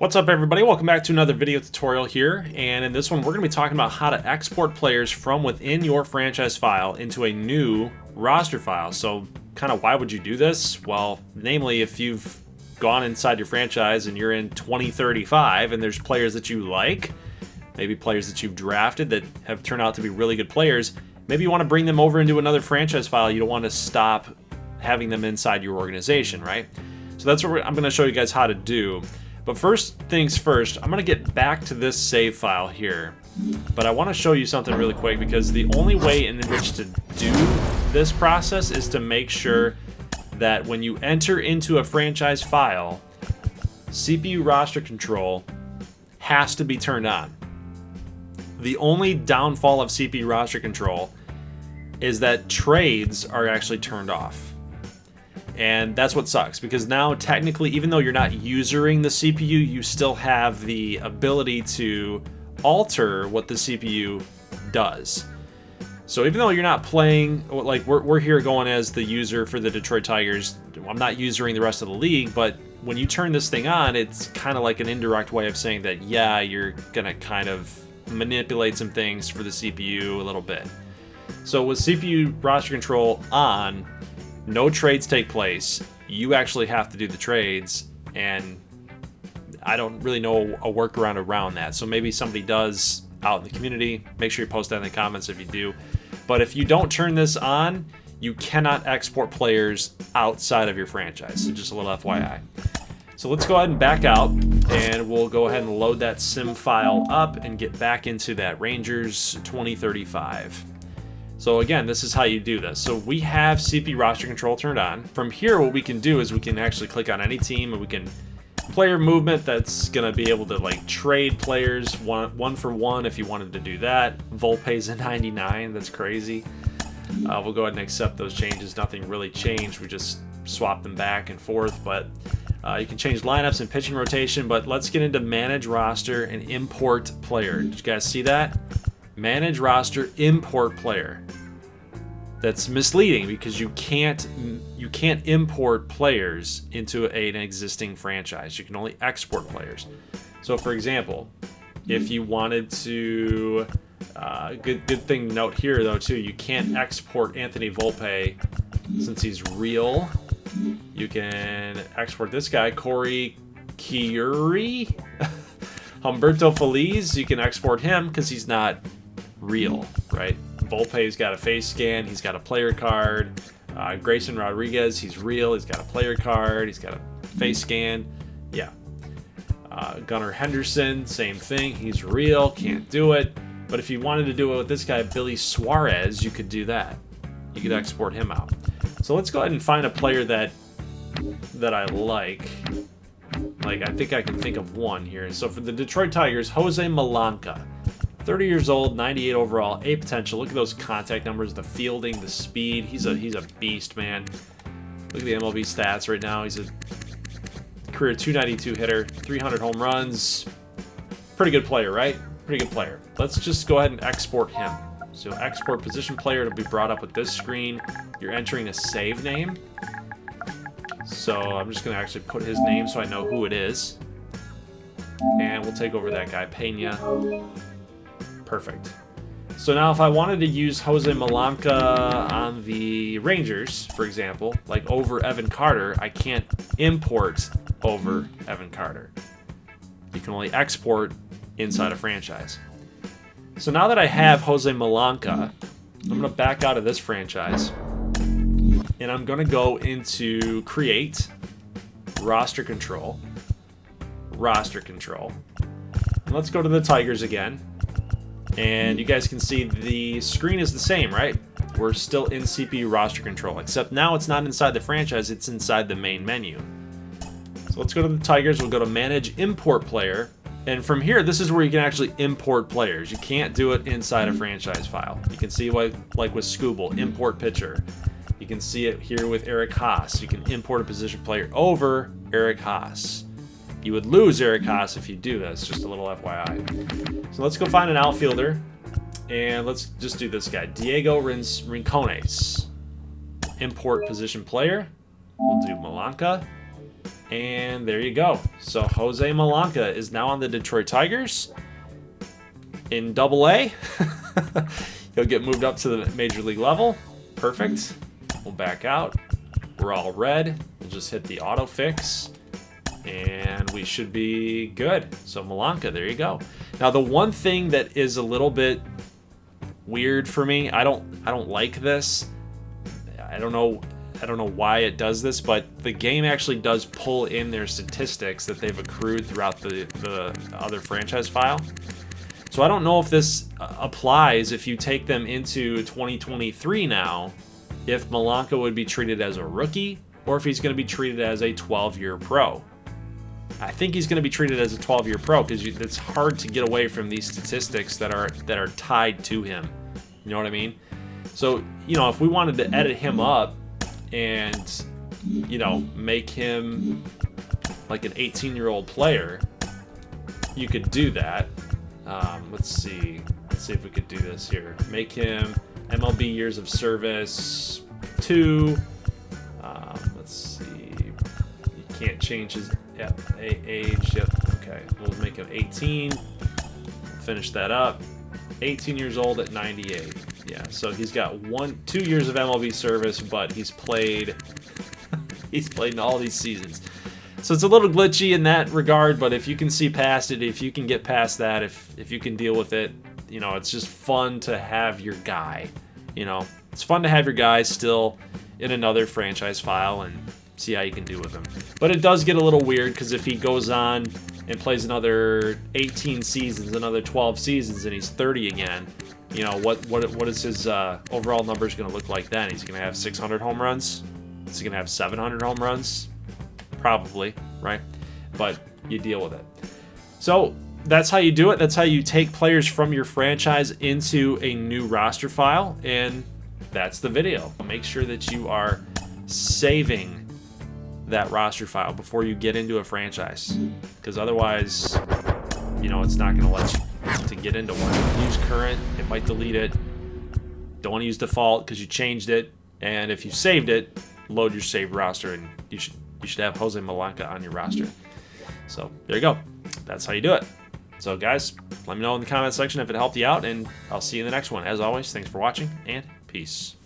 What's up, everybody? Welcome back to another video tutorial here, and in this one we're going to be talking about how to export players from within your franchise file into a new roster file. So kind of why would you do this? Well, namely, if you've gone inside your franchise and you're in 2035 and there's players that you like, maybe players that you've drafted that have turned out to be really good players, maybe you want to bring them over into another franchise file. You don't want to stop having them inside your organization, right? So that's what I'm going to show you guys how to do. But first things first, I'm going to get back to this save file here. But I want to show you something really quick, because the only way in which to do this process is to make sure that when you enter into a franchise file, CPU roster control has to be turned on. The only downfall of CPU roster control is that trades are actually turned off. And that's what sucks, because now technically, even though you're not usering the CPU, you still have the ability to alter what the CPU does. So even though you're not playing, like we're here going as the user for the Detroit Tigers, I'm not using the rest of the league, but when you turn this thing on, it's kind of like an indirect way of saying that, yeah, you're gonna kind of manipulate some things for the CPU a little bit. So with CPU roster control on, no trades take place. You actually have to do the trades, and I don't really know a workaround around that. So maybe somebody does out in the community. Make sure you post that in the comments if you do. But if you don't turn this on, you cannot export players outside of your franchise. So just a little FYI. So let's go ahead and back out, and we'll go ahead and load that sim file up and get back into that Rangers 2035. So again, this is how you do this. So we have CPU roster control turned on. From here, what we can do is we can actually click on any team, and we can player movement that's gonna be able to like trade players one for one if you wanted to do that. Volpe's a 99, that's crazy. We'll go ahead and accept those changes. Nothing really changed, we just swapped them back and forth, but you can change lineups and pitching rotation. But let's get into manage roster and import player. Did you guys see that? Manage roster, import player. That's misleading, because you can't import players into an existing franchise. You can only export players. So for example, if you wanted to, good thing to note here though too, you can't export Anthony Volpe since he's real. You can export this guy, Corey Chiuri. Humberto Feliz, you can export him because he's not real, right? Volpe's got a face scan, he's got a player card. Grayson Rodriguez, he's real, he's got a player card, he's got a face scan. Yeah. Gunnar Henderson, same thing, he's real, can't do it. But if you wanted to do it with this guy, Billy Suarez, you could do that. You could export him out. So let's go ahead and find a player that I like. I think I can think of one here. So for the Detroit Tigers, Jose Malanca. 30 years old, 98 overall, A potential. Look at those contact numbers, the fielding, the speed. He's a beast, man. Look at the MLB stats right now. He's a career 292 hitter, 300 home runs. Pretty good player, right? Pretty good player. Let's just go ahead and export him. So export position player, it'll be brought up with this screen. You're entering a save name. So I'm just going to actually put his name so I know who it is. And we'll take over that guy, Pena. Perfect. So now if I wanted to use Jose Malanca on the Rangers, for example, like over Evan Carter, I can't import over Evan Carter. You can only export inside a franchise. So now that I have Jose Malanca, I'm going to back out of this franchise, and I'm going to go into create, roster control, and let's go to the Tigers again. And you guys can see the screen is the same, right? We're still in CPU roster control, except now it's not inside the franchise, it's inside the main menu. So let's go to the Tigers, we'll go to manage import player, and from here, this is where you can actually import players. You can't do it inside a franchise file. You can see like with Scooble, import pitcher. You can see it here with Eric Haas. You can import a position player over Eric Haas. You would lose Eric Haas if you do this, just a little FYI. So let's go find an outfielder, and let's just do this guy, Diego Rincones. Import position player. We'll do Malanca. And there you go. So Jose Malanca is now on the Detroit Tigers in AA. He'll get moved up to the major league level. Perfect. We'll back out. We're all red. We'll just hit the auto fix and we should be good. So Malanca, there you go. Now the one thing that is a little bit weird for me, I don't like this. I don't know why it does this, but the game actually does pull in their statistics that they've accrued throughout the other franchise file. So I don't know if this applies if you take them into 2023 now, if Malanca would be treated as a rookie or if he's going to be treated as a 12-year pro. I think he's going to be treated as a 12-year pro because it's hard to get away from these statistics that are tied to him. You know what I mean? So, you know, if we wanted to edit him up and, you know, make him like an 18-year-old player, you could do that. Let's see if we could do this here. Make him MLB years of service 2. Let's see. You can't change his age. Yep. Okay. We'll make him 18. Finish that up. 18 years old at 98. Yeah. So he's got 2 years of MLB service, but he's played in all these seasons. So it's a little glitchy in that regard, but if you can see past it, if you can get past that, if you can deal with it, you know, it's just fun to have your guy. You know, it's fun to have your guy still in another franchise file and see how you can do with him. But it does get a little weird because if he goes on and plays another 18 seasons, another 12 seasons, and he's 30 again, you know, what is his overall numbers going to look like then? He's going to have 600 home runs? Is he going to have 700 home runs? Probably, right? But you deal with it. So that's how you do it. That's how you take players from your franchise into a new roster file, and that's the video. Make sure that you are saving that roster file before you get into a franchise, because otherwise, you know, it's not going to let you to get into one. Use current, it might delete it. Don't want to use default because you changed it, and if you saved it, load your saved roster, and you should have Jose Malanca on your roster. So there you go. That's how you do it. So guys, let me know in the comment section if it helped you out, and I'll see you in the next one. As always, thanks for watching, and peace.